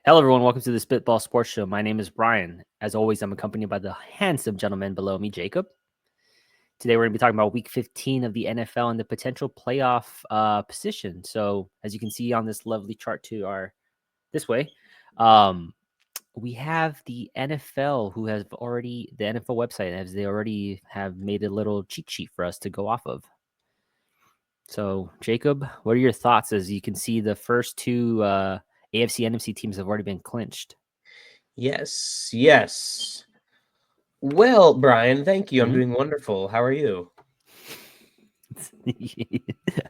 Hello, everyone. Welcome to the Spitball Sports Show. My name is Brian. As always, I'm accompanied by the handsome gentleman below me, Jacob. Today, we're going to be talking about Week 15 of the NFL and the potential playoff position. So, as you can see on this lovely chart to our this way, we have the NFL who has already the NFL website as they already have made a little cheat sheet for us to go off of. So, Jacob, what are your thoughts as you can see the first two AFC NFC teams have already been clinched? Yes. Well, Brian, thank you. I'm doing wonderful. How are you?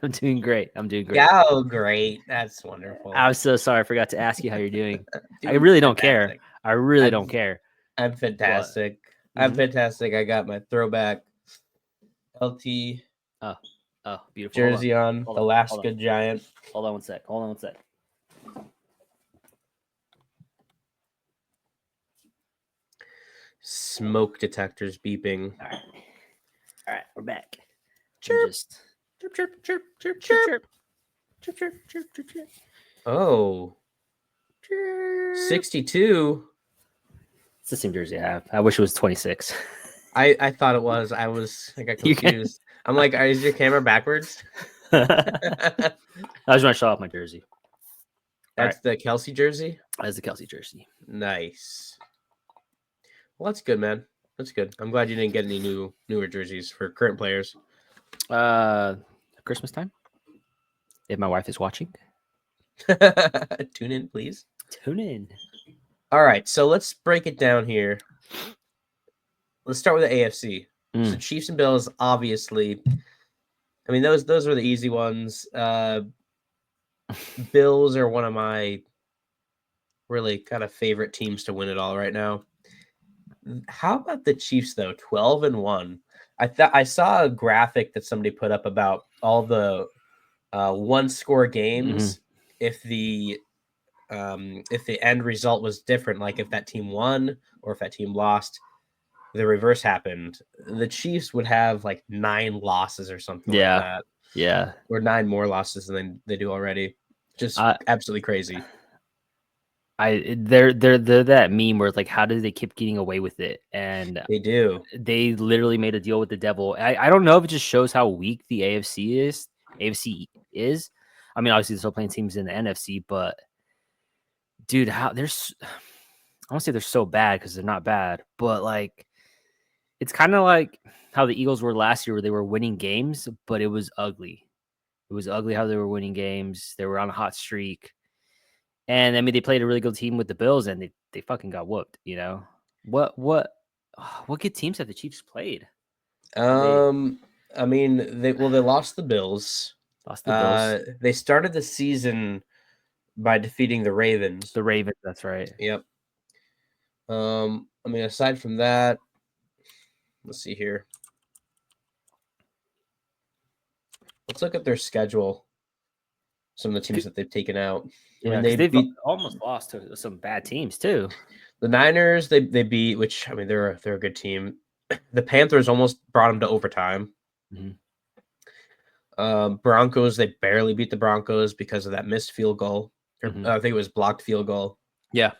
I'm doing great. Oh, great. That's wonderful. I'm so sorry. I forgot to ask you how you're doing. Dude, I really don't fantastic. care. I really I'm, don't care. I'm fantastic. But, I'm fantastic. I got my throwback LT beautiful. jersey on. Alaska Giant. Hold on one sec. Smoke detectors beeping. All right, we're back. Chirp. Just chirp. Oh. 62. It's the same jersey I have. I wish it was 26. I thought it was. I got confused. I'm like, is your camera backwards? I was going to show off my jersey. That's the Kelsey jersey? That's the Kelsey jersey. Nice. Well, that's good, man. That's good. I'm glad you didn't get any newer jerseys for current players. Christmas time? If my wife is watching. Tune in, please. Tune in. All right, so let's break it down here. Let's start with the AFC. So Chiefs and Bills, obviously. I mean, those were the easy ones. Bills are one of my really kind of favorite teams to win it all right now. How about the Chiefs though? 12-1. I saw a graphic that somebody put up about all the one-score games. If the end result was different, like if that team won or if that team lost, the reverse happened. The Chiefs would have like 9 losses or something like that. Yeah. Or 9 more losses than they do already. Just absolutely crazy. They're that meme where it's like, how did they keep getting away with it? And they do. They literally made a deal with the devil. I don't know if it just shows how weak the AFC is. I mean, obviously, they're still playing teams in the NFC, but dude, I won't say they're so bad because they're not bad, but like, it's kind of like how the Eagles were last year, where they were winning games, but it was ugly. It was ugly how they were winning games. They were on a hot streak. And I mean, they played a really good team with the Bills, and they fucking got whooped. You know what good teams have the Chiefs played? I mean, they lost the Bills. They started the season by defeating the Ravens. The Ravens, that's right. Yep. I mean, aside from that, let's see here. Let's look at their schedule. Some of the teams that they've taken out. Yeah, they've almost lost to some bad teams too. The Niners, they beat, which I mean they're a good team. The Panthers almost brought them to overtime. Broncos, they barely beat the Broncos because of that missed field goal. I think it was blocked field goal. Yeah.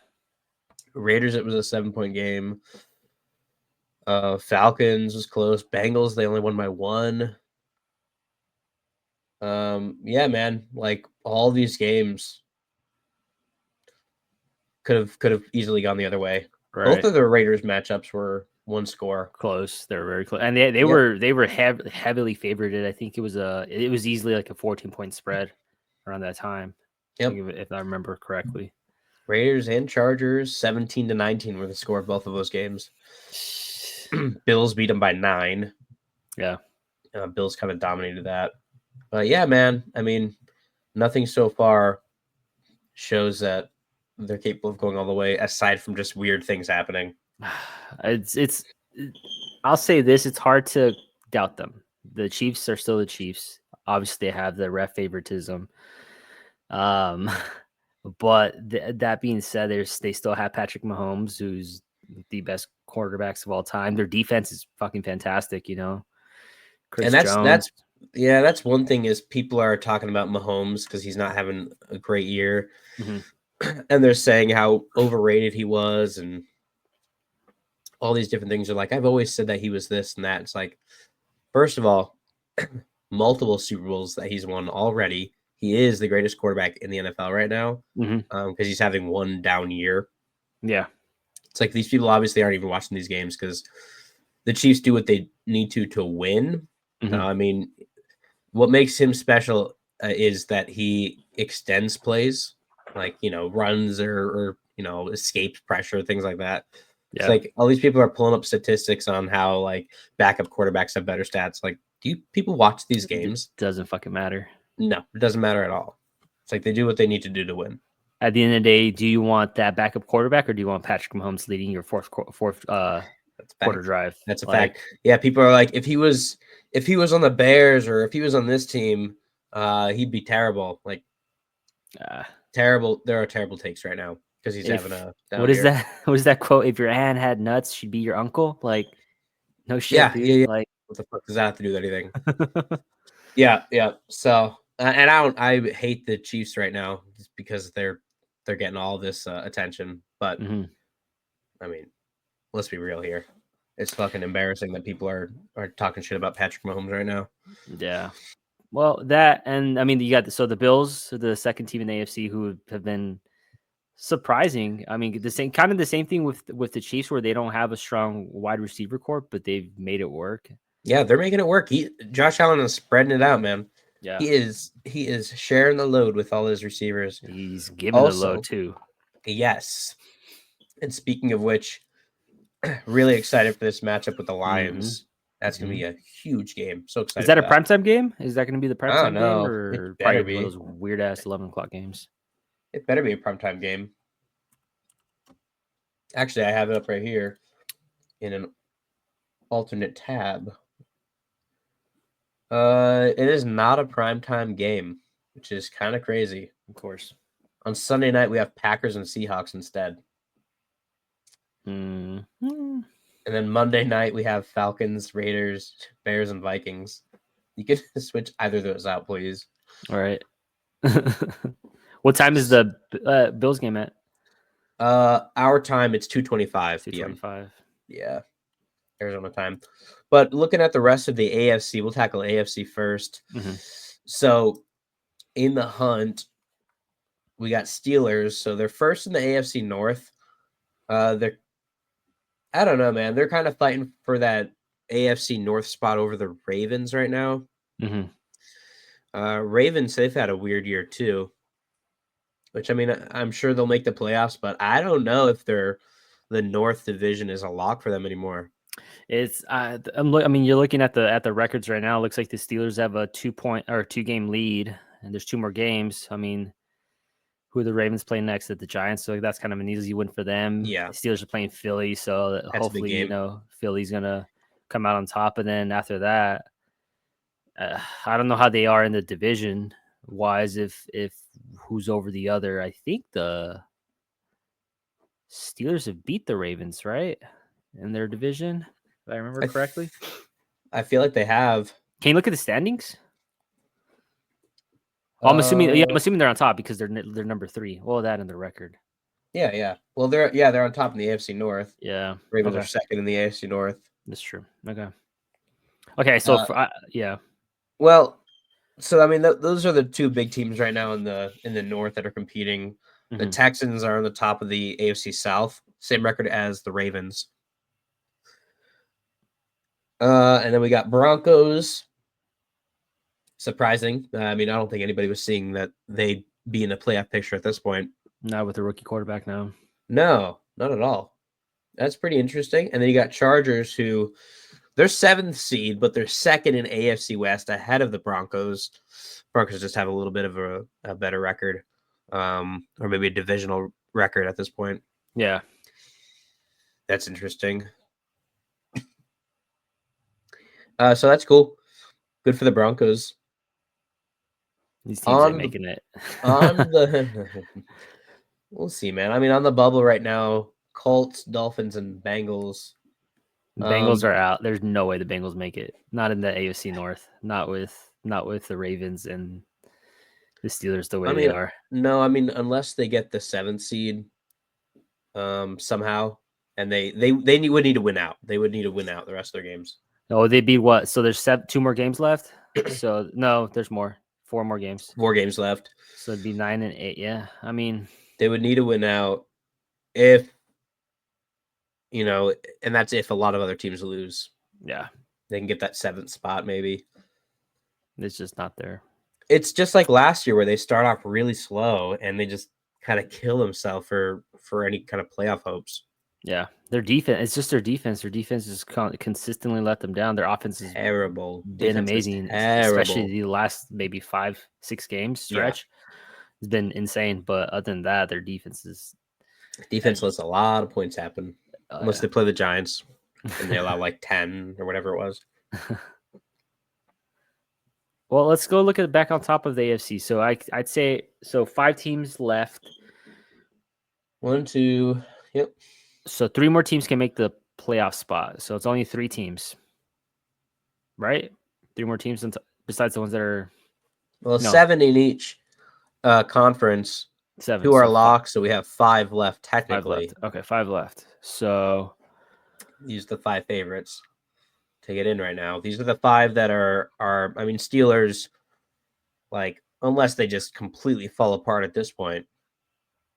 Raiders, it was a 7-point game. Falcons was close. Bengals, they only won by 1. Yeah, man, like all these games could have easily gone the other way. Right. Both of the Raiders matchups were 1 score. Close. They were very close. And they were heavily favored. I think it was easily like a 14-point spread around that time. Yep. If I remember correctly. Raiders and Chargers, 17-19 were the score of both of those games. Bills beat them by 9. Yeah. Bills kind of dominated that. But yeah, man, I mean, nothing so far shows that they're capable of going all the way, aside from just weird things happening. I'll say this, it's hard to doubt them. The Chiefs are still the Chiefs. Obviously, they have the ref favoritism. But that being said, they still have Patrick Mahomes, who's the best quarterbacks of all time. Their defense is fucking fantastic, you know. Chris Jones. Yeah, that's one thing is people are talking about Mahomes because he's not having a great year. Mm-hmm. And they're saying how overrated he was and all these different things are like, I've always said that he was this and that. It's like, first of all, multiple Super Bowls that he's won already. He is the greatest quarterback in the NFL right now Mm-hmm. because he's having one down year. Yeah. It's like these people obviously aren't even watching these games because the Chiefs do what they need to win. Mm-hmm. I mean, what makes him special is that he extends plays, like runs or escapes pressure, things like that. It's Yeah. like all these people are pulling up statistics on how like backup quarterbacks have better stats. Like, do you people watch these It games? doesn't fucking matter. No, it doesn't matter at all. It's like they do what they need to do to win. At the end of the day, do you want that backup quarterback or do you want Patrick Mahomes leading your fourth That's a quarter fact. drive? That's a Like, fact. Yeah, people are like, if he was on the Bears or if he was on this team, he'd be terrible. Like uh, terrible. There are terrible takes right now because he's having if a what down is year. that? What is that quote? If your aunt had nuts, she'd be your uncle. Like, no shit, Yeah, yeah, dude. yeah. Like, What the fuck does that have to do with anything? Yeah, yeah. So, and I hate the Chiefs right now just because they're getting all this attention. But mm-hmm. I mean, let's be real here. It's fucking embarrassing that people are talking shit about Patrick Mahomes right now. Yeah. Well, that and I mean, you got the Bills, the second team in the AFC, who have been surprising. I mean, the same thing with the Chiefs, where they don't have a strong wide receiver corps, but they've made it work. Yeah, they're making it work. Josh Allen is spreading it out, man. Yeah, He is sharing the load with all his receivers. he's given the load Also, too. yes. And speaking of which, really excited for this matchup with the Mm-hmm. Lions. That's gonna Mm-hmm. be a huge game. So Is excited that for a that. primetime game? Is that going to be the I don't primetime game, know. It or probably better gonna be one of be. those weird ass 11 o'clock games? It better be a primetime game. Actually, I have it up right here in an alternate tab. It is not a primetime game, which is kind of crazy. Of course. On Sunday night, we have Packers and Seahawks instead. Mm-hmm. And then Monday night, we have Falcons, Raiders, Bears, and Vikings. You can switch either of those out, please. All right. What time is the Bills game at? Our time, it's 2:25 p.m. 2:25. Yeah, Arizona time. But looking at the rest of the AFC, we'll tackle AFC first. Mm-hmm. So in the hunt, we got Steelers. So they're first in the AFC North. They're I don't know, man. They're kind of fighting for that AFC North spot over the Ravens right now. Mm-hmm. Ravens, they've had a weird year too. Which I mean, I'm sure they'll make the playoffs, but I don't know if the North Division is a lock for them anymore. It's I mean, you're looking at the records right now. It looks like the Steelers have a 2 game lead, and there's 2 more games. I mean, who are the Ravens playing next at the Giants? So that's kind of an easy win for them. Yeah, The Steelers are playing Philly, so that's a big hopefully, game. Philly's gonna come out on top. And then after that, I don't know how they are in the division wise. If who's over the other, I think the Steelers have beat the Ravens, right, in their division, if I remember correctly. I feel like they have. Can you look at the standings? Oh, I'm assuming. Yeah, I'm Uh, assuming they're on top because they're number 3. Well, that and the record. yeah, yeah. Well, they're on top in the AFC North. Yeah. Ravens are Okay, second in the AFC North. that's true. Okay. Okay. So Uh, yeah. well, so I mean, those are the two big teams right now in the North that are competing. The Hmm. Texans are on the top of the AFC South, same record as the Ravens. And then we got Broncos. Surprising. I mean, I don't think anybody was seeing that they'd be in a playoff picture at this point. Not with the rookie quarterback now. No, not at all. That's pretty interesting. And then you got Chargers, who they're 7th seed, but they're second in AFC West ahead of the Broncos. Broncos just have a little bit of a better record, or maybe a divisional record at this point. Yeah. That's interesting. So that's cool. Good for the Broncos. These teams ain't On the making it. on the we'll see, man. I mean, on the bubble right now, Colts, Dolphins, and Bengals. Bengals are out. There's no way the Bengals make it. Not in the AFC North. Not with not with the Ravens and the Steelers the way I they mean, are. no, I mean unless they get the 7th seed somehow, and would need to win out. They would need to win out the rest of their games. Oh, they beat what? So there's 2 more games left. So no, there's more. 4 more games. 4 games left. So it'd be 9 and 8. Yeah, I mean, They would need to win out if and that's if a lot of other teams lose. yeah, They can get that 7th spot maybe. it's just not there. It's just like last year where they start off really slow and they just kind of kill themselves for any kind of playoff hopes. Yeah, their defense. It's just their defense. Their defense just consistently let them down. Their offense has Terrible. been Defense is amazing, especially terrible. the last maybe 5-6 games stretch. It's been insane. But other than that, their defense is Defense lets a lot of points happen unless yeah. they play the Giants and they allow like 10 or whatever it was. Well, let's go look at back on top of the AFC. So I'd say so 5 teams left. 1, 2, yep. So 3 more teams can make the playoff spot. So it's only 3 teams, right? 3 more teams besides the ones that are Well, 7 in each conference. 7. 2 are so locked, so we have 5 left 5 technically. left. Okay, 5 left. So Use the 5 favorites to get in right now. These are the 5 that are I mean Steelers, like unless they just completely fall apart at this point,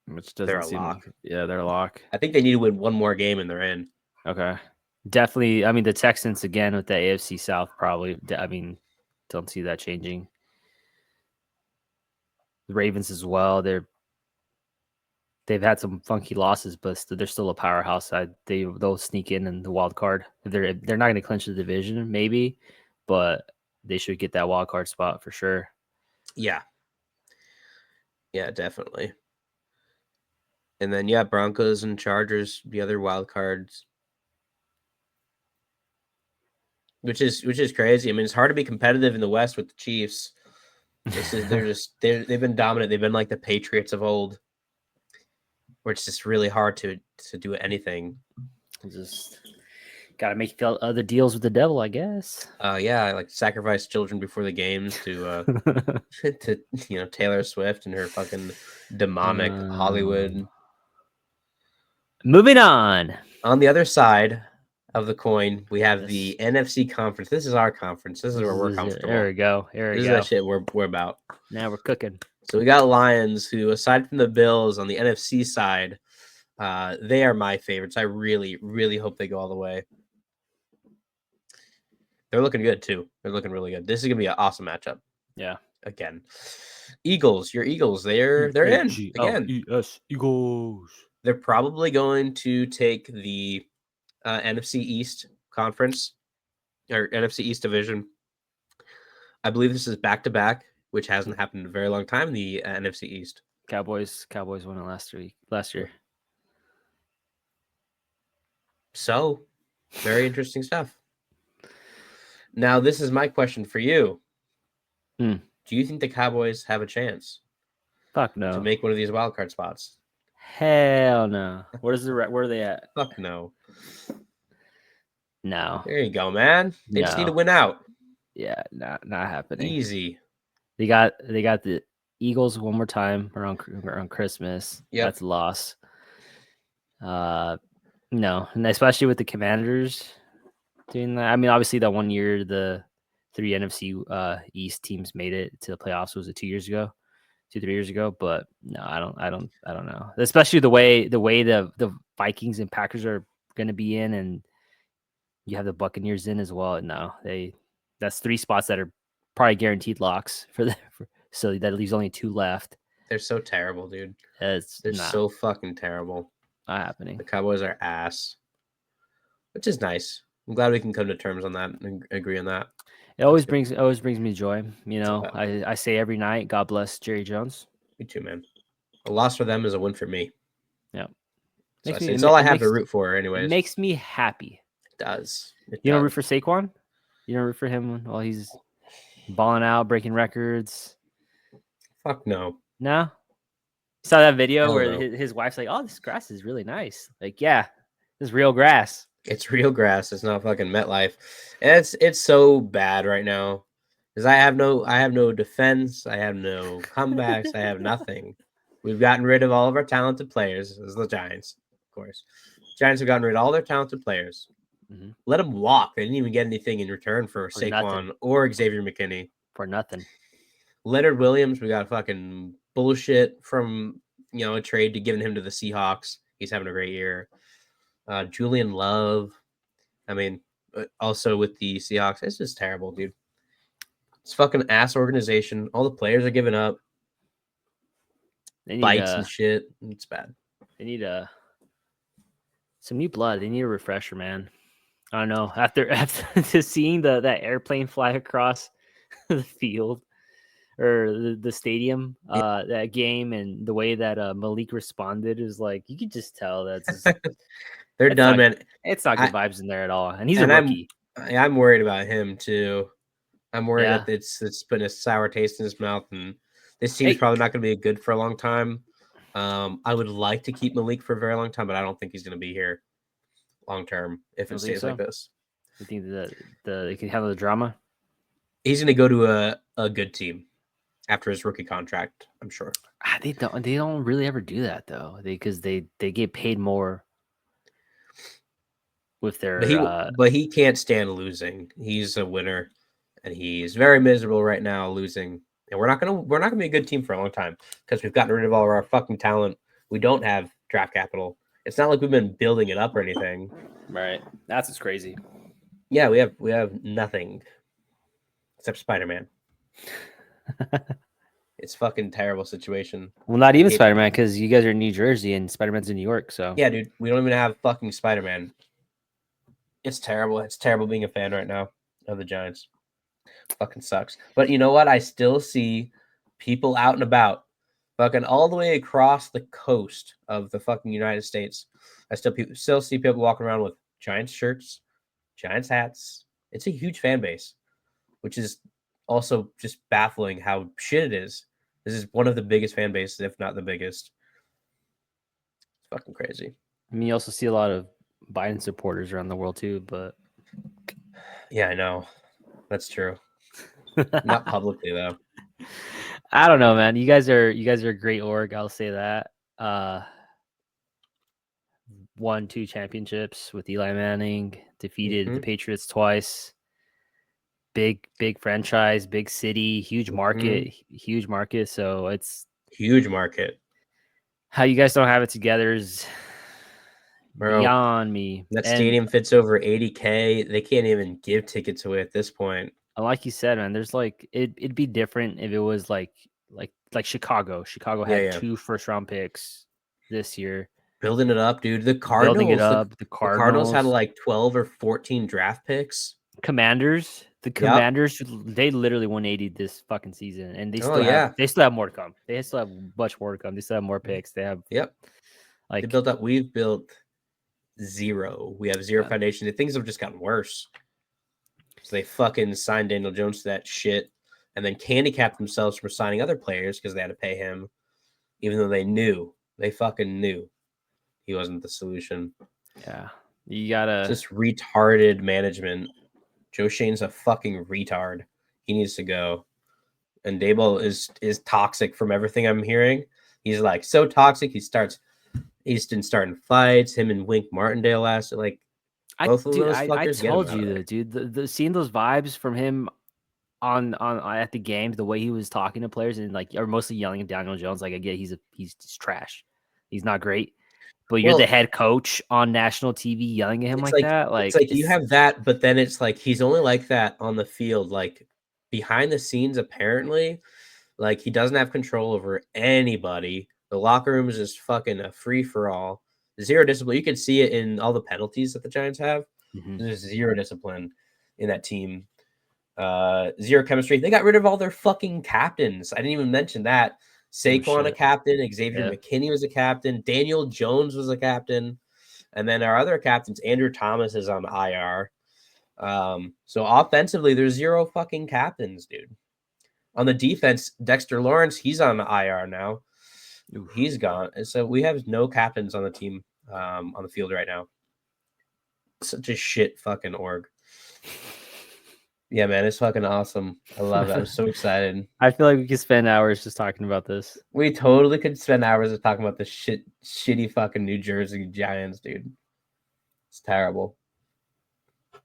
which they're doesn't a seem lock. like they're a lock. I think they need to win one more game and they're in. Okay. Definitely. I mean, the Texans again with the AFC South probably. I mean, don't see that changing. The Ravens as well. They've had some funky losses, but they're still a powerhouse side. They'll sneak in the wild card. They're not going to clinch the division, maybe, but they should get that wild card spot for sure. Yeah. Yeah, definitely. And then Broncos and Chargers, the other wild cards. Which is crazy. I mean, it's hard to be competitive in the West with the Chiefs. They've been dominant. They've been like the Patriots of old, where it's just really hard to do anything. Just gotta make other deals with the devil, I guess. Yeah, like sacrifice children before the games to to Taylor Swift and her fucking demonic Hollywood. Moving on. On the other side of the coin, we have the NFC conference. This is our conference. This is where we're comfortable. There we go. This is that shit we're about. Now we're cooking. So we got Lions, who, aside from the Bills on the NFC side, they are my favorites. I really, really hope they go all the way. They're looking good too. They're looking really good. This is gonna be an awesome matchup. Yeah. Again, Eagles. Your Eagles. They're in again. Yes, Eagles. They're probably going to take the NFC East conference or NFC East division. I believe this is back to back, which hasn't happened in a very long time in the NFC East. Cowboys won it last year. So, very interesting stuff. Now, this is my question for you. Do you think the Cowboys have a chance? Fuck no. To make one of these wildcard spots? Hell no. Where are they at? Fuck no. No. There you go, man. They just need to win out. Yeah, not happening. Easy. They got the Eagles one more time around Christmas. Yep. That's a loss. No, and especially with the Commanders doing that. I mean, obviously that 1 year the 3 NFC East teams made it to the playoffs. Was it 2 years ago? 2-3 years ago? But no, I don't know. Especially the way the Vikings and Packers are going to be in, and you have the Buccaneers in as well. No, that's 3 spots that are probably guaranteed locks so that leaves only 2 left. They're so terrible, dude. They're so fucking terrible. Not happening. The Cowboys are ass, which is nice. I'm glad we can come to terms on that and agree on that. It always brings me joy. You know, I say every night, God bless Jerry Jones. Me too, man. A loss for them is a win for me. Yeah. So it's all I have to root for anyways. It makes me happy. It does. You don't root for Saquon? You don't root for him while he's balling out, breaking records? Fuck no. No? You saw that video where his wife's like, oh, this grass is really nice. Like, yeah, this is real grass. It's real grass. It's not fucking MetLife. And it's so bad right now. Because I have no defense. I have no comebacks. I have nothing. We've gotten rid of all of our talented players. As the Giants, of course. Giants have gotten rid of all their talented players. Mm-hmm. Let them walk. They didn't even get anything in return for Saquon nothing. or Xavier McKinney. For nothing. Leonard Williams, we got fucking bullshit from a trade to giving him to the Seahawks. He's having a great year. Julian Love. I mean, also with the Seahawks, it's just terrible, dude. It's fucking ass organization. All the players are giving up. They need Bites and shit. It's bad. They need some new blood. They need a refresher, man. I don't know. After just seeing that airplane fly across the field or the stadium, that game, and the way that Malik responded is like, you could just tell that's they're done, man. It's not good vibes in there at all, and he's a rookie. I'm worried about him too. I'm worried that it's been a sour taste in his mouth, and this team's probably not going to be good for a long time. I would like to keep Malik for a very long time, but I don't think he's going to be here long term if it stays like this. You think that they can handle the drama? He's going to go to a good team after his rookie contract, I'm sure. They don't really ever do that though, because they get paid more with their. But he can't stand losing. He's a winner, and he's very miserable right now losing. And we're not gonna be a good team for a long time because we've gotten rid of all of our fucking talent. We don't have draft capital. It's not like we've been building it up or anything. Right. That's just crazy. Yeah, we have nothing except Spider-Man. It's fucking terrible situation. Well, not even Spider-Man, because you guys are in New Jersey and Spider-Man's in New York. So yeah, dude, we don't even have fucking Spider-Man. It's terrible. It's terrible being a fan right now of the Giants. Fucking sucks. But you know what? I still see people out and about, fucking all the way across the coast of the fucking United States. I still see people walking around with Giants shirts, Giants hats. It's a huge fan base, which is also just baffling how shit it is. This is one of the biggest fan bases, if not the biggest. It's fucking crazy. I mean, you also see a lot of Biden supporters around the world too, but yeah, I know. That's true. Not publicly though. I don't know, man. You guys are a great org. I'll say that. Won 2 championships with Eli Manning. Defeated the Patriots twice. Big franchise, big city, huge market. So it's huge market. How you guys don't have it together is beyond me. That stadium fits over 80K. They can't even give tickets away at this point. Like you said, man, there's like it'd be different if it was like Chicago. Chicago had 2 first-round picks this year. Building it up, dude. The Cardinals, building it up. The Cardinals had like 12 or 14 draft picks. Commanders, they literally 180 this fucking season, and they still have more to come. They still have much more to come. They still have more picks. They have they built up. We've built zero. We have zero foundation. Things have just gotten worse. So they fucking signed Daniel Jones to that shit, and then handicapped themselves from signing other players because they had to pay him, even though they fucking knew he wasn't the solution. Yeah, you gotta just retarded management. Joe Shane's a fucking retard. He needs to go. And Daboll is toxic from everything I'm hearing. He's like so toxic. He's been starting fights. Him and Wink Martindale last like. I told you though, dude. The seeing those vibes from him on at the games, the way he was talking to players and like are mostly yelling at Daniel Jones. Like I get he's just trash. He's not great. But you're the head coach on national TV yelling at him like that. Like it's you have that, but then it's like he's only like that on the field. Like behind the scenes, apparently, like he doesn't have control over anybody. The locker room is just fucking a free for all. Zero discipline. You can see it in all the penalties that the Giants have. There's zero discipline in that team. Zero chemistry. They got rid of all their fucking captains. I didn't even mention that. Saquon a captain, Xavier McKinney was a captain, Daniel Jones was a captain, and then our other captains, Andrew Thomas is on IR. So offensively, there's zero fucking captains, dude. On the defense, Dexter Lawrence, he's on IR now. He's gone. And so we have no captains on the team on the field right now. Such a shit fucking org. Yeah, man, it's fucking awesome. I love it. I'm so excited. I feel like we could spend hours just talking about this. We totally could spend hours of talking about the shitty fucking New Jersey Giants, dude. It's terrible.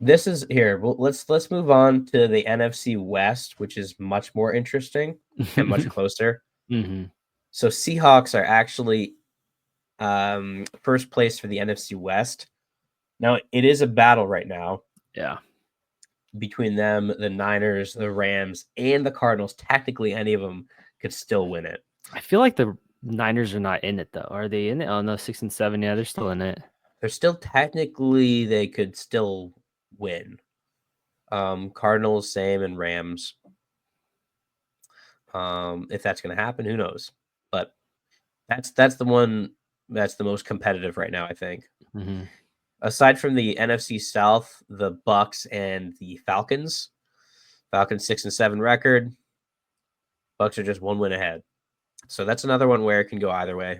This is here. Well, let's move on to the NFC West, which is much more interesting and much closer. Mm-hmm. So Seahawks are actually first place for the NFC West. Now it is a battle right now. Yeah. Between them, the Niners, the Rams, and the Cardinals. Technically, any of them could still win it. I feel like the Niners are not in it though. Are they in it? Oh no, 6-7. Yeah, they're still in it. They're still technically they could still win. Cardinals, same, and Rams. If that's going to happen, who knows? But that's the one that's the most competitive right now, I think. Mm-hmm. Aside from the NFC South, the Bucks and the Falcons. Falcons 6-7 record. Bucks are just one win ahead. So that's another one where it can go either way.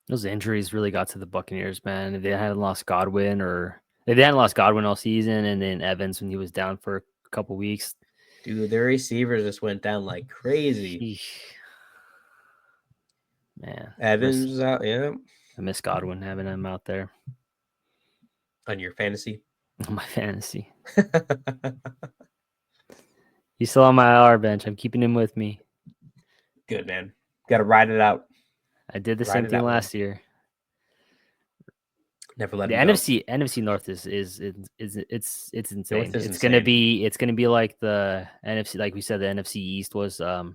Those injuries really got to the Buccaneers, man. If they hadn't lost Godwin, or if they hadn't lost Godwin all season, and then Evans when he was down for a couple weeks, dude, their receivers just went down like crazy. Sheesh. Man, Evans was out, yeah. I miss Godwin having him out there on your fantasy. On my fantasy, he's still on my IR bench. I'm keeping him with me. Good, man. Got to ride it out. I did the same thing last year. Never let the NFC North is it's insane. North is it's gonna be like the NFC, like we said, the NFC East was 2-3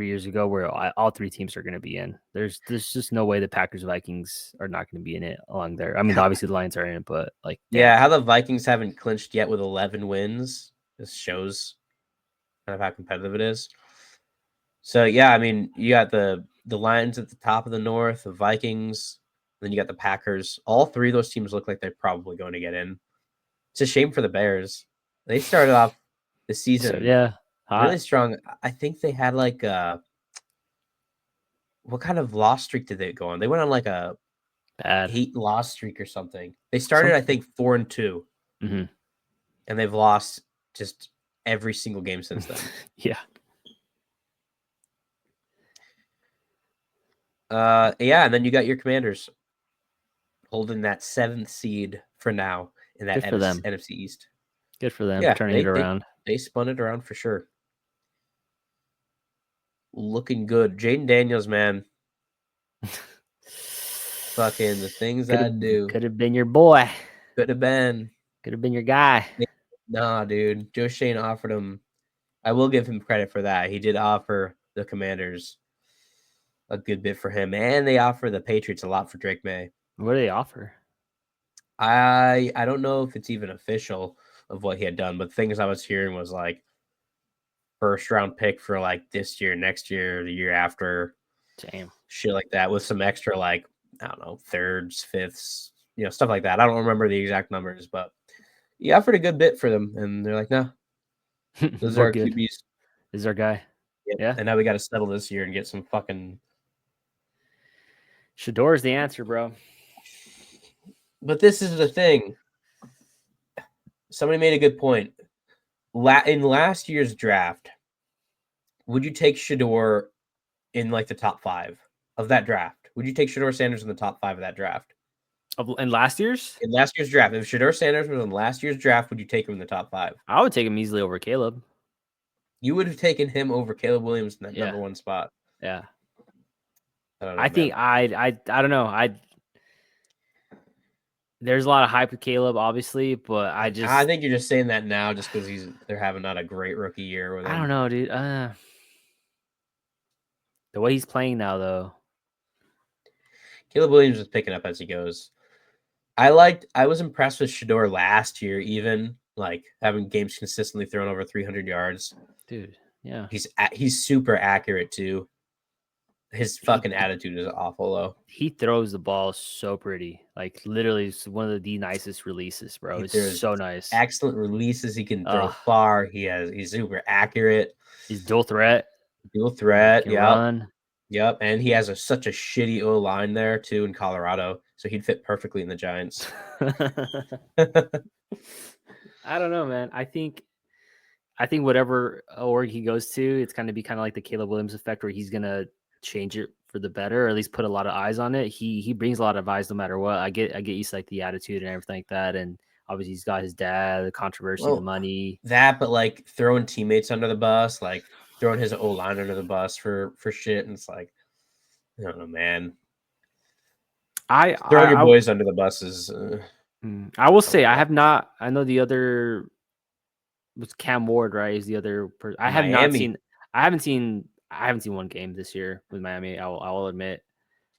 years ago, where all three teams are gonna be in. There's just no way the Packers Vikings are not gonna be in it along there. I mean, obviously the Lions are in it, but like yeah, how the Vikings haven't clinched yet with 11 wins. This shows kind of how competitive it is. So yeah, I mean, you got the Lions at the top of the North, the Vikings. Then you got the Packers. All three of those teams look like they're probably going to get in. It's a shame for the Bears. They started off the season really strong. I think they had like what kind of loss streak did they go on? They went on like a bad 8 loss streak or something. They started, I think, 4-2, and they've lost just every single game since then. Yeah. Yeah, and then you got your Commanders holding that 7th seed for now in that NFC East. Good for them. Yeah, turning it around. They spun it around for sure. Looking good. Jaden Daniels, man. Fucking the things I do. Could have been your boy. Could have been. Could have been your guy. Nah, dude. Joe Shane offered him. I will give him credit for that. He did offer the Commanders a good bit for him, and they offer the Patriots a lot for Drake May. What do they offer? I don't know if it's even official of what he had done, but things I was hearing was like first round pick for like this year, next year, the year after. Damn. Shit like that with some extra, like, I don't know, thirds, fifths, stuff like that. I don't remember the exact numbers, but he offered a good bit for them, and they're like, no, those are our QBs. This is our guy. Yeah. And now we got to settle this year and get some fucking. Shador is the answer, bro. But this is the thing. Somebody made a good point. In last year's draft, would you take Shador in like the top 5 of that draft? Would you take Shador Sanders in the top 5 of that draft? In last year's? In last year's draft. If Shador Sanders was in last year's draft, would you take him in the top 5? I would take him easily over Caleb. You would have taken him over Caleb Williams in that number 1 spot. Yeah. I don't know. There's a lot of hype with Caleb, obviously, but I think you're just saying that now just because they're having not a great rookie year with him. I don't know, dude. The way he's playing now, though. Caleb Williams is picking up as he goes. I was impressed with Shador last year, even like having games consistently thrown over 300 yards. Dude, yeah. He's super accurate too. His fucking attitude is awful though. He throws the ball so pretty. Like literally it's one of the nicest releases, bro. It's so nice. Excellent releases. He can throw far. He's super accurate. He's dual threat. Run. Yep. And he has such a shitty O line there too in Colorado. So he'd fit perfectly in the Giants. I don't know, man. I think whatever org he goes to, it's going to be kind of like the Caleb Williams effect, where he's going to change it for the better, or at least put a lot of eyes on it. He brings a lot of eyes no matter what. I get used to like the attitude and everything like that, and obviously he's got his dad, the controversy, the money. But like throwing teammates under the bus, like throwing his O-line under the bus for shit, and it's like, I don't know, man. Throwing your boys under the bus is. I will say I have not. I know the other was Cam Ward, right? Is the other person. I have not seen. I haven't seen one game this year with Miami. I'll admit.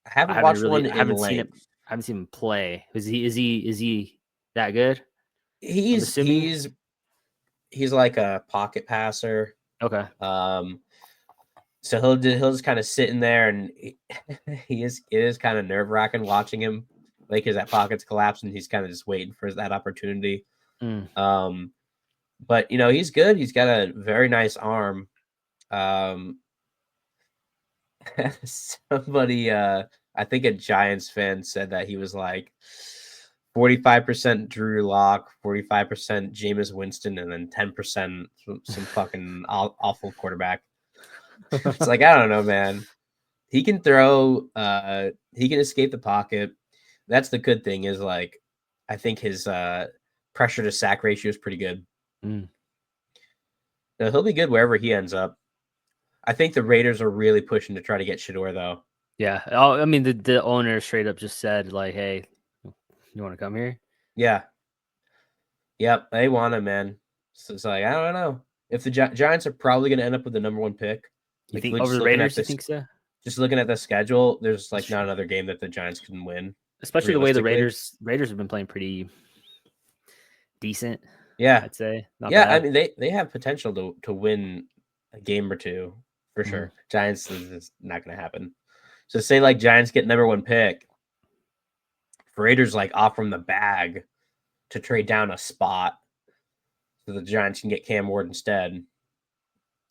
I haven't watched one in length. Seen it. I haven't seen him play. Is he that good? He's like a pocket passer. Okay. So he'll just kind of sit in there, and it is kind of nerve-wracking watching him, like, because that pocket's collapsing. He's kind of just waiting for that opportunity. But he's good. He's got a very nice arm. Somebody, I think a Giants fan said that he was like 45% Drew Lock, 45% Jameis Winston, and then 10% some fucking awful quarterback. It's like, I don't know, man. He can throw. He can escape the pocket. That's the good thing, is like, I think his pressure to sack ratio is pretty good. So he'll be good wherever he ends up. I think the Raiders are really pushing to try to get Shedeur, though. Yeah. I mean, the owner straight up just said, like, hey, you want to come here? Yeah. Yep. They want him, man. So it's like, I don't know. If the Giants are probably going to end up with the number 1 pick. You think over the Raiders, you think so? Just looking at the schedule, there's like not another game that the Giants can win. Especially the way the Raiders have been playing pretty decent. Yeah. I'd say. Not bad. I mean, they have potential to win a game or two for sure. Giants is not going to happen. So say like Giants get number 1 pick, Raiders like off from the bag to trade down a spot so the Giants can get Cam Ward instead.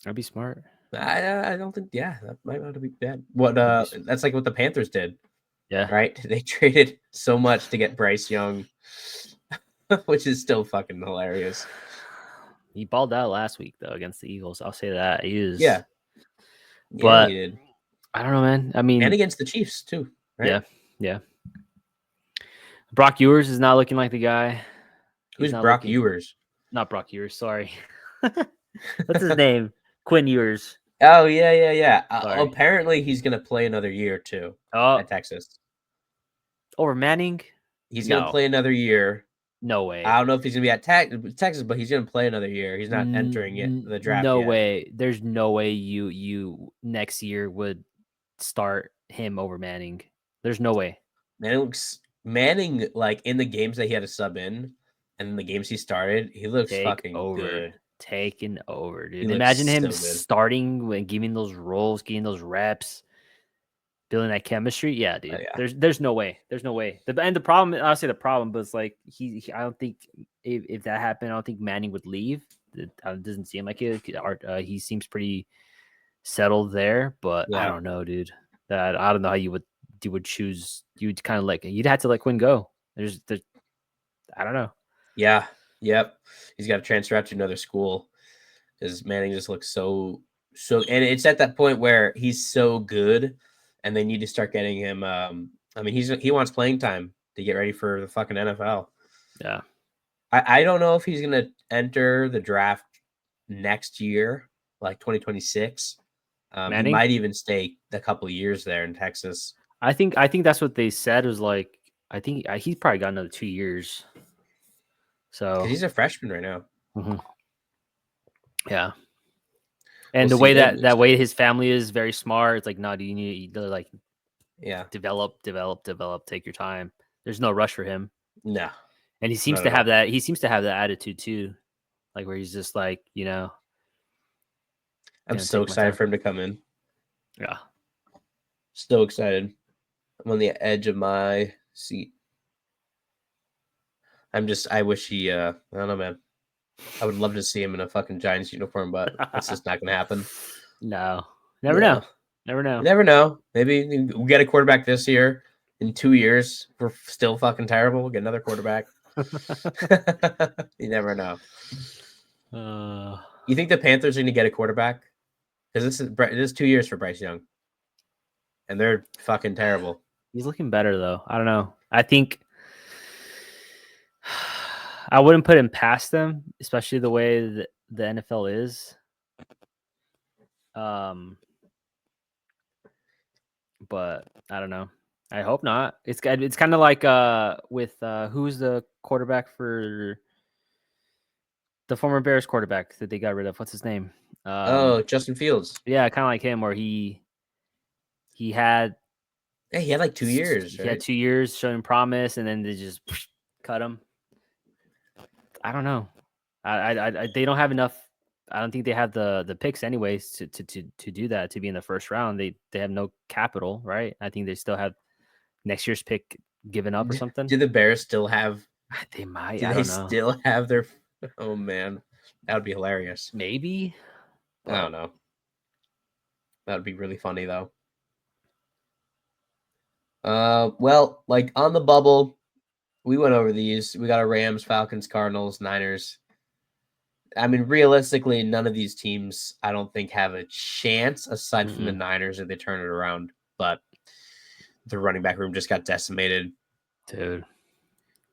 That'd be smart. I don't think. Yeah, that might not be bad. What that's like what the Panthers did. Yeah. Right. They traded so much to get Bryce Young, which is still fucking hilarious. He balled out last week though against the Eagles. I'll say that he is. Yeah. But he did. I don't know, man. I mean, and against the Chiefs too. Right? Yeah. Brock Ewers is not looking like the guy. Who's Brock Ewers? Not Brock Ewers. Sorry. What's his name? Quinn Ewers. Oh, yeah. Apparently, he's going to play another year, too, at Texas. Over Manning? He's going to play another year. No way. I don't know if he's going to be at Texas, but he's going to play another year. He's not entering the draft No yet. way. There's no way you next year would start him over Manning. There's no way. Manning, like, in the games that he had to sub in and in the games he started, he looks fucking good. Taking over, dude. Imagine him starting and giving those roles, getting those reps, building that chemistry. Yeah, dude. There's no way. There's no way. And the problem, I'll say the problem, but it's like I don't think if that happened, I don't think Manning would leave. It doesn't seem like it. He seems pretty settled there, but I don't know, dude. That I don't know how you would choose. You'd kind of you'd have to let Quinn go. There's I don't know. Yeah. Yep. He's got to transfer out to another school because Manning just looks so, and it's at that point where he's so good and they need to start getting him. I mean, he wants playing time to get ready for the fucking NFL. Yeah. I don't know if he's going to enter the draft next year, like 2026. He might even stay a couple of years there in Texas. I think that's what they said was like, I think he's probably got another 2 years. So he's a freshman right now. Yeah. And the way that way his family is very smart. It's like, no, do you need to like, develop, take your time. There's no rush for him. No. And he seems to have that. He seems to have that attitude too. Like where he's just like, I'm so excited for him to come in. Yeah. So excited. I'm on the edge of my seat. I wish he, I don't know, man. I would love to see him in a fucking Giants uniform, but it's just not going to happen. No. Never know. Never know. You never know. Maybe we get a quarterback this year. In 2 years, we're still fucking terrible. We'll get another quarterback. You never know. Uh, You think the Panthers are going to get a quarterback? Because this is 2 years for Bryce Young, and they're fucking terrible. he's looking better though. I don't know. I think I wouldn't put him past them, especially the way that the NFL is. But I don't know. I hope not. It's kind of like with who's the quarterback for the former Bears quarterback that they got rid of? What's his name? Justin Fields. Yeah, kind of like him, where he had He had like 2 years, he had right? 2 years showing promise, and then they just cut him. I don't know. They don't have enough. I don't think they have the picks anyways to do that, to be in the first round. They have no capital, right? I think they still have next year's pick given up or something. Do the Bears still have? They might. Do I they don't know. still have their? Oh man, that would be hilarious. Maybe. I don't know. That would be really funny though. Well, like on the bubble, we went over these. We got a Rams, Falcons, Cardinals, Niners. I mean, realistically, none of these teams, I don't think, have a chance aside from the Niners if they turn it around. But the running back room just got decimated. Dude,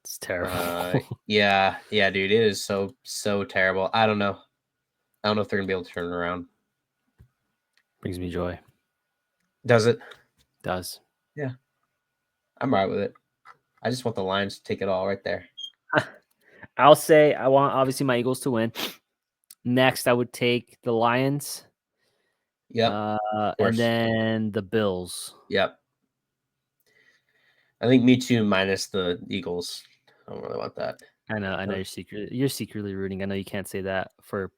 it's terrible. Yeah, dude, it is so terrible. I don't know. I don't know if they're gonna be able to turn it around. Brings me joy. Does it? Does. Yeah, I'm right with it. I just want the Lions to take it all right there. I'll say I want obviously my Eagles to win. Next, I would take the Lions. Yep. And then the Bills. Yep. I think me too, minus the Eagles. I don't really want that. I know you're secretly rooting. I know you can't say that for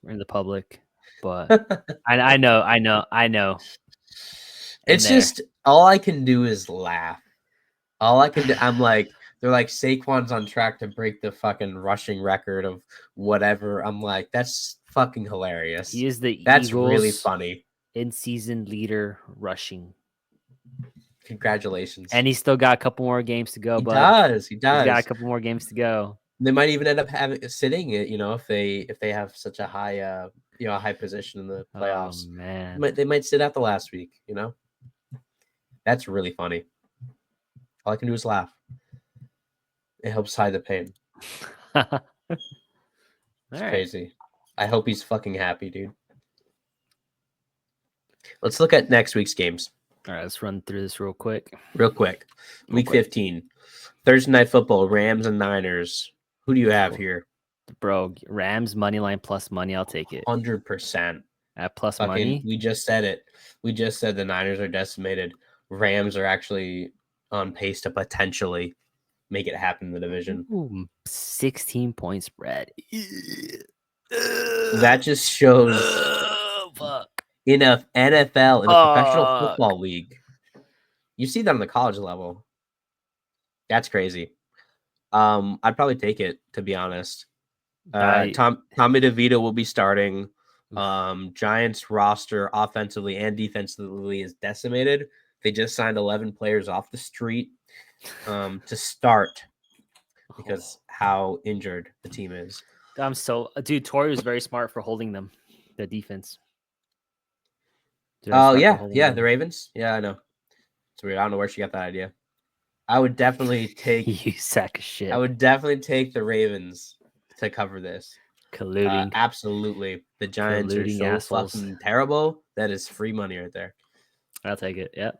in the public, but I know. It's just all I can do is laugh. All I can do, I'm like, they're like, Saquon's on track to break the fucking rushing record of whatever. I'm like, that's fucking hilarious. He is the That's Eagles really funny. In-season leader rushing. Congratulations. And he's still got a couple more games to go, He bud. does. He's got a couple more games to go. They might even end up sitting it, if they have such a high a high position in the playoffs. Oh man. They might sit out the last week, That's really funny. All I can do is laugh. It helps hide the pain. It's crazy. I hope he's fucking happy, dude. Let's look at next week's games. All right, let's run through this real quick. Week 15. Thursday Night Football, Rams and Niners. Who do you have here? Bro, Rams money line plus money. I'll take it. 100%. At plus money? We just said it. We just said the Niners are decimated. Rams are actually on pace to potentially make it happen in the division. Ooh, 16-point spread. That just shows in a NFL, in a professional football league. You see that on the college level. That's crazy. I'd probably take it, to be honest. Tommy DeVito will be starting. Giants roster offensively and defensively is decimated. They just signed 11 players off the street to start because how injured the team is. Dude, Torrey was very smart for holding them, the defense. Oh, yeah, the Ravens. Yeah, I know. It's weird. I don't know where she got that idea. I would definitely take you sack of shit. I would definitely take the Ravens to cover this. Colluding. Absolutely. The Giants are so assholes. fucking terrible. That is free money right there. I'll take it. Yep.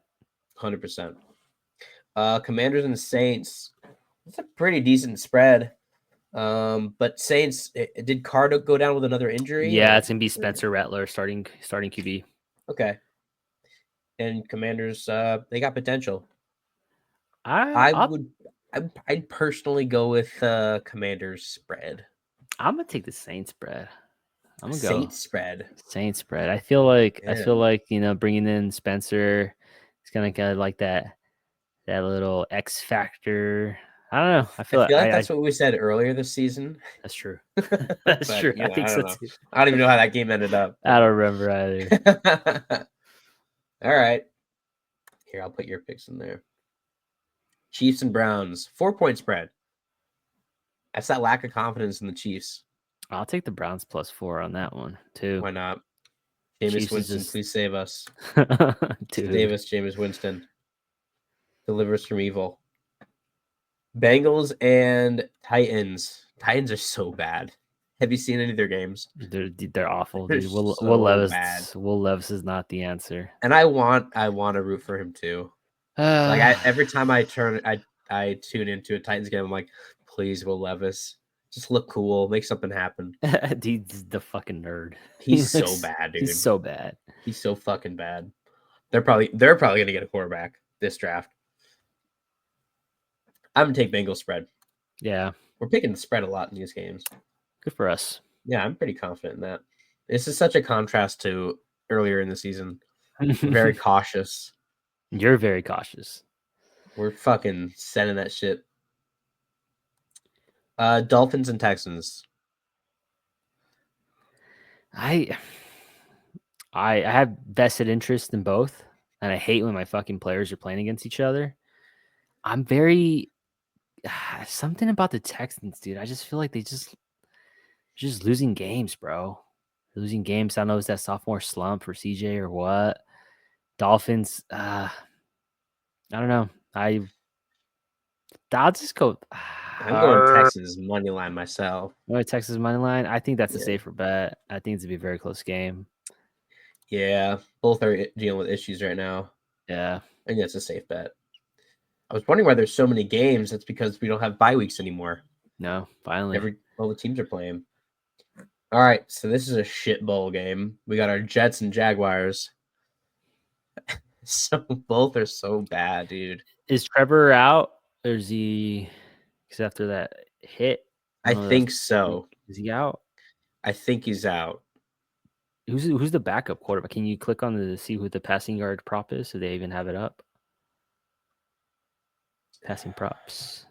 100%. Commanders and Saints. That's a pretty decent spread. But Saints, did Carter go down with another injury? Yeah, it's gonna be Spencer Rattler starting QB. Okay. And Commanders, they got potential. I'd personally go with Commanders spread. I'm gonna take the Saints spread. I'm gonna go Saints spread. I feel like bringing in Spencer, it's gonna kind of like that little X factor. I don't know. I feel like that's what we said earlier this season. That's true. That's true. I think so too. I don't even know how that game ended up. I don't remember either. All right. Here, I'll put your picks in there. Chiefs and Browns, 4-point spread. That's that lack of confidence in the Chiefs. I'll take the Browns +4 on that one too. Why not? Jameis Chiefs is Winston, just please save us. Save dude. us, Jameis Winston. Deliver us from evil. Bengals and Titans. Titans are so bad. Have you seen any of their games? They're awful, They're dude. so bad. Will Levis is not the answer. And I want to root for him too. Like every time I tune into a Titans game, I'm like, please, Will Levis, just look cool, make something happen. He's the fucking nerd. He's so bad, dude. He's so bad. He's so fucking bad. They're probably gonna get a quarterback this draft. I'm gonna take Bengals spread. Yeah, we're picking the spread a lot in these games. Good for us. Yeah, I'm pretty confident in that. This is such a contrast to earlier in the season. We're very cautious. You're very cautious. We're fucking sending that shit. Dolphins and Texans. I have vested interest in both, and I hate when my fucking players are playing against each other. I'm very something about the Texans, dude. I just feel like they're just losing games, bro. Losing games. I don't know, is that sophomore slump for CJ or what? Dolphins. I don't know. I'll just go. I'm going Texas money line myself. Texas money line. I think that's a safer bet. I think it's gonna be a very close game. Yeah, both are dealing with issues right now. Yeah, I think that's a safe bet. I was wondering why there's so many games. That's because we don't have bye weeks anymore. No, finally. All the teams are playing. All right, so this is a shit bowl game. We got our Jets and Jaguars. So both are so bad, dude. Is Trevor out? Or is he? Because after that hit, I think so. Is he out? I think he's out. Who's the backup quarterback? Can you click on to see who the passing yard prop is? So they even have it up. Passing props.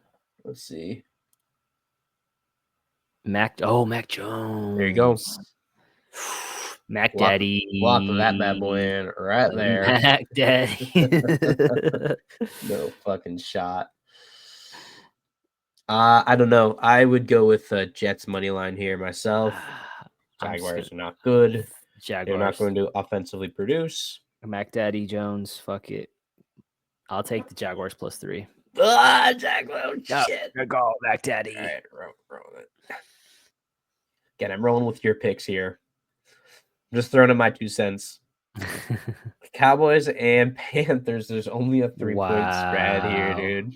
Let's see. Mac Jones. There you go. Mac Daddy. Lock that bad boy in right there. Mac Daddy. No fucking shot. I don't know. I would go with Jets money line here myself. Jaguars are not good. They're not going to offensively produce. Mac Daddy Jones. Fuck it. I'll take the Jaguars +3. Jaguars. Shit. Go Mac Daddy. All right, roll it. Again, I'm rolling with your picks here. I'm just throwing in my 2 cents. Cowboys and Panthers. There's only a 3-point spread here, dude.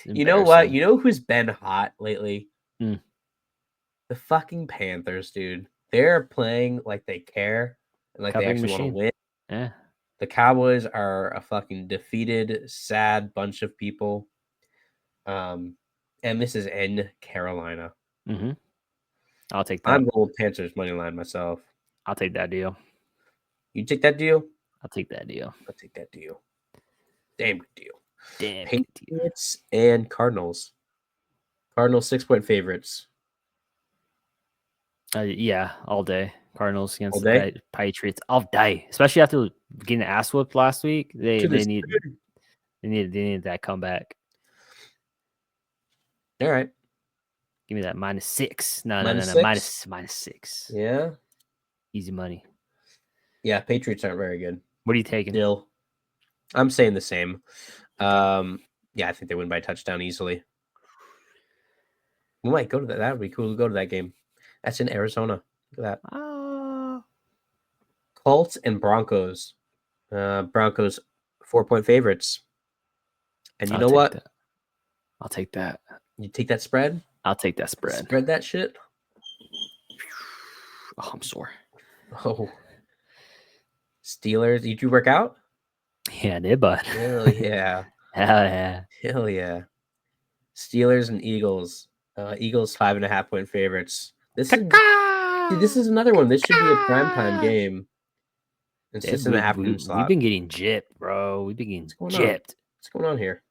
You know what? You know who's been hot lately? The fucking Panthers, dude. They're playing like they care and like they actually want to win. Yeah. The Cowboys are a fucking defeated, sad bunch of people. And this is in Carolina. Mm-hmm. I'll take that. I'm going with Panthers money line myself. I'll take that deal. You take that deal? I'll take that deal. I'll take that deal. Damn good deal. Damn Patriots and Cardinals. Cardinals 6-point favorites. Yeah, all day. Cardinals against the Patriots all day, especially after getting ass whooped last week. They need that comeback. All right, give me that -6. No, -6. Yeah, easy money. Yeah, Patriots aren't very good. What are you taking? Still, I'm saying the same. Yeah, I think they win by a touchdown easily. We might go to that. That would be cool to go to that game. That's in Arizona. Look at that. Colts and Broncos. Broncos 4-point favorites. And you know what? I'll take that. You take that spread? I'll take that spread. Spread that shit? Oh, I'm sore. Oh. Steelers. Did you work out? Yeah, I did, bud. Hell yeah. Hell yeah. Hell yeah. Steelers and Eagles. Eagles 5.5-point favorites. This is another one. This should be a primetime game. It's just in the afternoon slot. We've been getting gypped, bro. We've been getting gypped. What's going on here?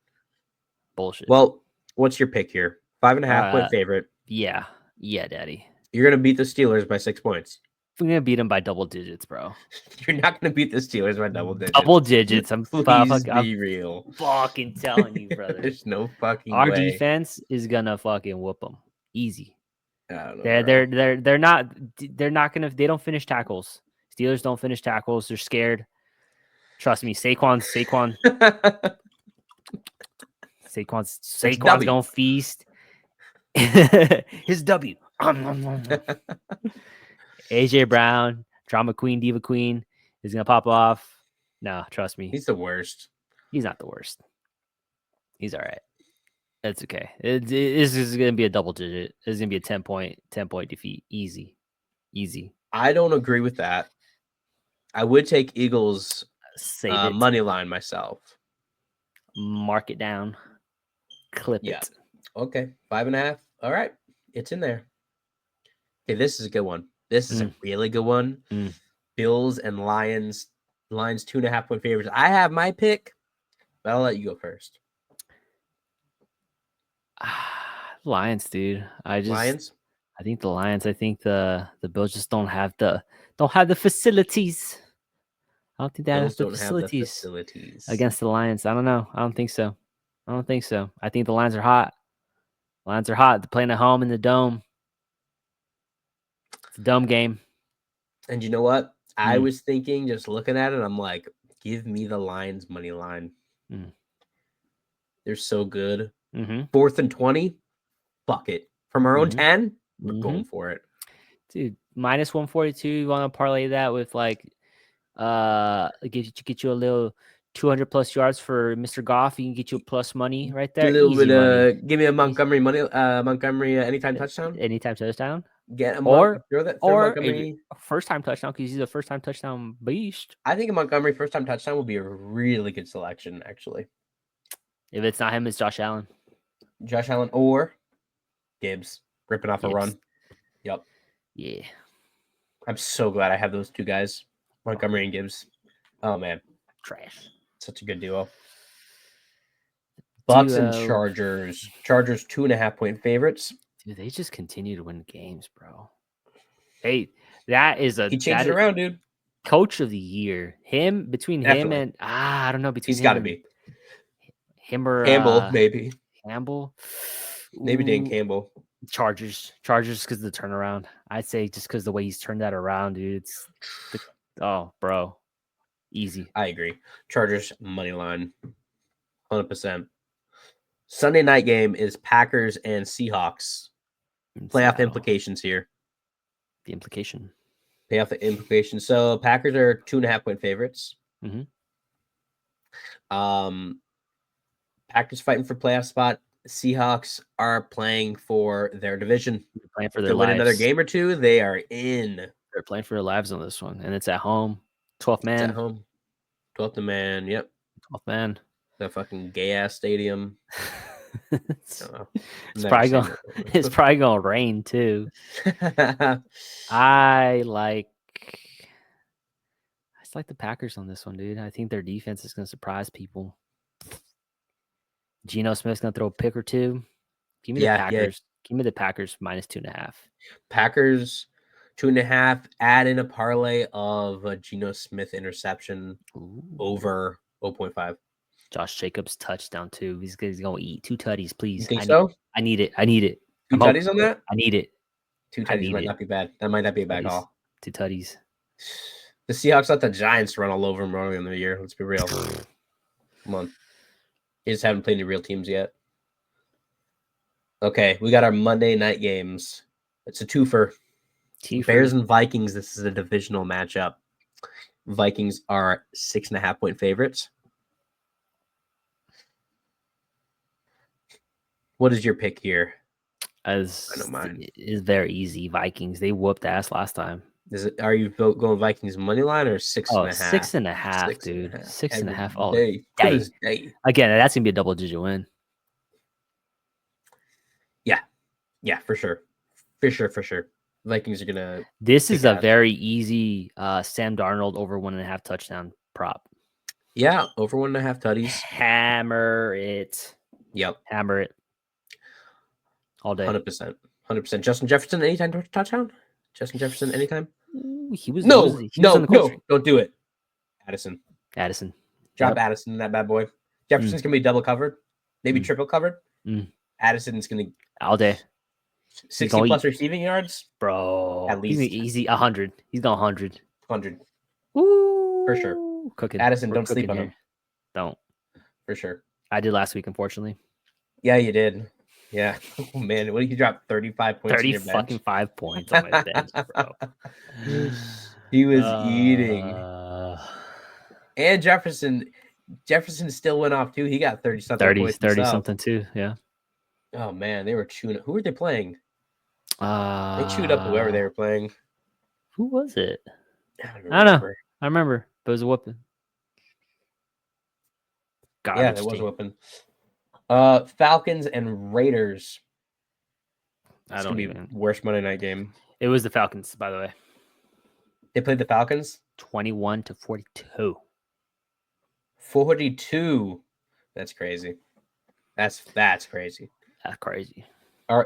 Bullshit. Well, what's your pick here? 5.5-point favorite. Yeah, daddy. You're gonna beat the Steelers by 6 points. We're gonna beat them by double digits, bro. You're not gonna beat the Steelers by double digits. Double digits. I'm be real. Fucking telling you, brother. There's no fucking Our way. defense is gonna fucking whoop them. Easy. I don't know, They're not gonna. They don't finish tackles. Steelers don't finish tackles. They're scared. Trust me, Saquon's That's W. gonna feast. His W. AJ Brown, Drama Queen, Diva Queen is gonna pop off. No, trust me, He's the worst. he's not the worst. He's all right. It's okay. This is gonna be a double digit. It's gonna be a 10-point defeat. Easy. I don't agree with that. I would take Eagles Save it. money line myself. Mark it down. Clip it. Okay, 5.5. All right, it's in there. Okay, this is a good one. This is a really good one. Bills and Lions. Lions 2.5-point favorites. I have my pick, but I'll let you go first. Lions, dude. Lions. I think the Lions. I think the Bills just don't have the facilities. I don't think they have the facilities against the Lions. I don't know. I don't think so. I think the Lions are hot. They're playing at home in the dome. It's a dome game. And you know what? I was thinking, just looking at it, I'm like, give me the Lions money line. They're so good. 4th and 20. Fuck it. From our own 10, we're going for it. Dude, minus 142. You want to parlay that with like get you a little 200 plus yards for Mr. Goff. You can get you a plus money right there. A little Easy bit. money. Give me a Montgomery money. Montgomery anytime touchdown. Anytime touchdown. Get him or throw that Montgomery first time touchdown because he's a first time touchdown beast. I think a Montgomery first time touchdown will be a really good selection, actually. If it's not him, it's Josh Allen. Josh Allen or Gibbs ripping off a run. Yep. Yeah. I'm so glad I have those two guys, Montgomery and Gibbs. Oh man, trash. Such a good duo. Bucks and Chargers. Chargers 2.5-point favorites. Dude, they just continue to win games, bro. Hey, that is a he changed it around, dude. Coach of the year. Between him and I don't know between he's got to be him or Campbell, maybe Campbell. Maybe Dan Campbell. Chargers because of the turnaround. I'd say just because the way he's turned that around, dude. Bro, easy. I agree. Chargers money line, 100%. Sunday night game is Packers and Seahawks. Playoff implications here. The implication. Playoff implication. So Packers are 2.5-point favorites. Packers fighting for playoff spot. Seahawks are playing for their division. They're playing for their lives. Win another game or two, they are in. They're playing for their lives on this one, and it's at home. 12th man. It's at home. 12th man. Yep. 12th man. That fucking gay ass stadium. It's probably gonna rain too. I just like the Packers on this one, dude. I think their defense is gonna surprise people. Geno Smith's gonna throw a pick or two. Give me the Packers. Give me the Packers minus 2.5. Packers 2.5. Add in a parlay of a Geno Smith interception over 0.5. Josh Jacobs touchdown too. He's gonna eat 2 tutties, please. You think so? I need it. 2 tutties on that? I need it. 2 tutties might not be bad. That might not be a bad call. 2 tutties. The Seahawks let the Giants run all over them early in the year. Let's be real. Come on. They just haven't played any real teams yet. Okay, we got our Monday night games. It's a twofer. Bears and Vikings. This is a divisional matchup. Vikings are 6.5-point favorites. What is your pick here? I know mine. It's very easy. Vikings. They whooped ass last time. Are you going Vikings money line or 6.5? 6.5, dude. 6.5 all day. Again, that's gonna be a double-digit win. Yeah, for sure. For sure. Vikings are gonna. This is a very easy Sam Darnold over 1.5 touchdown prop. Yeah, over 1.5 tutties. Hammer it. Yep. Hammer it. All day. 100%. Justin Jefferson anytime touchdown. Justin Jefferson anytime. He was no. Don't do it. Addison. Drop Addison in that bad boy. Jefferson's gonna be double covered, maybe triple covered. Addison's gonna all day. 60 plus receiving yards, bro. at least Easy 100. He's got 100. 100. Woo! For sure. Cooking. Addison, We're don't sleep on here. him. Don't. For sure. I did last week, unfortunately. Yeah, you did. Yeah. Oh, man. What did you drop? 35 points 30 on your bench? fucking 5 points on my bench, bro. He was eating. And Jefferson still went off, too. He got 30-something points 30 something, too. Yeah. Oh, man. They were chewing. Who were they playing? They chewed up whoever they were playing. Who was it? I don't know. I remember. But it was a whooping. Yeah, there was a whooping. Falcons and Raiders. That's going to be worst Monday night game. It was the Falcons, by the way. They played the Falcons? 21-42. 42. That's crazy. That's crazy. That's crazy.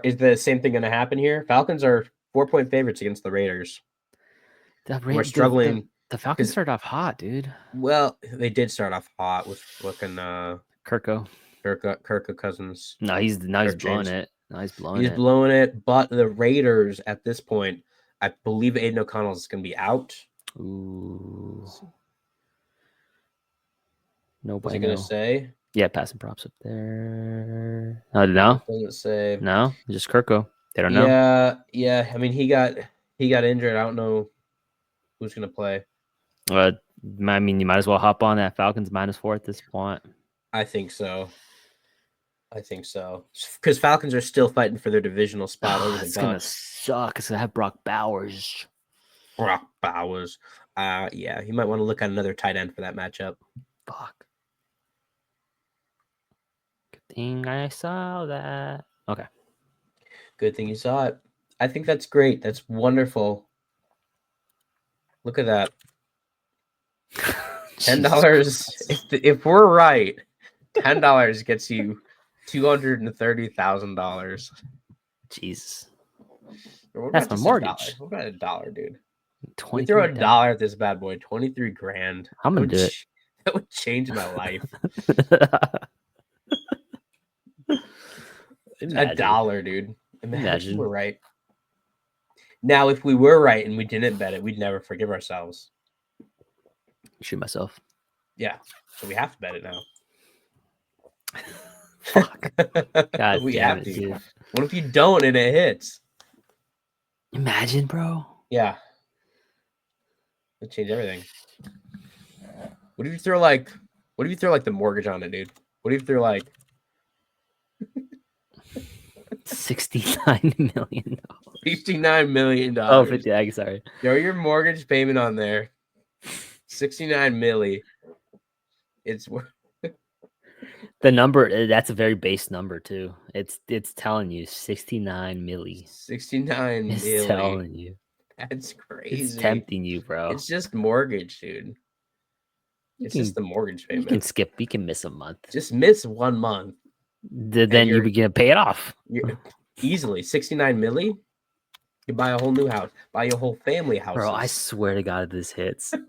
Is the same thing going to happen here? Falcons are 4-point favorites against the Raiders. We're struggling. The Falcons started off hot, dude. Well, they did start off hot with looking Kirko Cousins. No, he's blowing it. No, he's blowing it. But the Raiders at this point, I believe Aiden O'Connell is going to be out. Ooh. Nobody. What's he going to say? Yeah, passing props up there. No, doesn't say. No, just Kirko. They don't know. Yeah. I mean, he got injured. I don't know who's going to play. I mean, you might as well hop on that Falcons -4 at this point. I think so. Because Falcons are still fighting for their divisional spot over the Bucs. It's gonna suck because I have Brock Bowers. Yeah, you might want to look at another tight end for that matchup. Fuck. Good thing I saw that. Okay. Good thing you saw it. I think that's great. That's wonderful. Look at that. $10. If we're right, $10 gets you $230,000. Jesus. That's my mortgage. What about $1, dude? We throw $1 at this bad boy. 23 grand. I'm gonna do it. That would change my life. $1, dude. Imagine if we're right. Now, if we were right and we didn't bet it, we'd never forgive ourselves. Shoot myself. Yeah. So we have to bet it now. Fuck. God we damn have it, to. dude. What if you don't and it hits? Imagine, bro. Yeah. It'll change everything. What if you throw like the mortgage on it, dude? What if you throw like $69 million? $69 million. Oh, 50. Sorry. Throw your mortgage payment on there. 69 milli. It's the number. That's a very base number too. It's telling you 69 milli. 69 it's milli. Telling you. That's crazy. It's tempting you, bro. It's just mortgage, dude. It's just the mortgage payment. You can skip. You can miss a month. Just miss 1 month. Then you begin to pay it off. Easily 69 milli. You buy a whole new house. Buy your whole family house. Bro, I swear to God, if this hits, I'm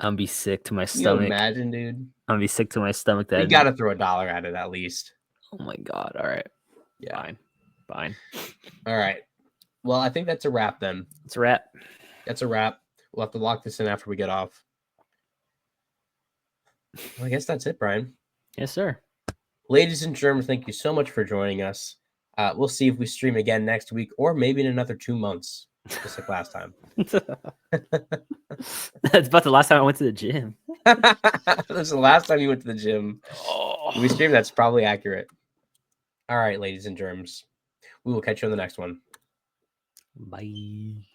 gonna be sick to my stomach. Can you imagine, dude? I'm gonna be sick to my stomach. You gotta throw $1 at it at least. Oh my God! All right. Yeah. Fine. All right. Well, I think that's a wrap then. It's a wrap. That's a wrap. We'll have to lock this in after we get off. Well, I guess that's it, Brian. Yes, sir. Ladies and gentlemen, thank you so much for joining us. We'll see if we stream again next week or maybe in another 2 months, just like last time. That's about the last time I went to the gym. That's the last time you went to the gym. Oh. We streamed. That's probably accurate. All right, ladies and germs. We will catch you on the next one. Bye.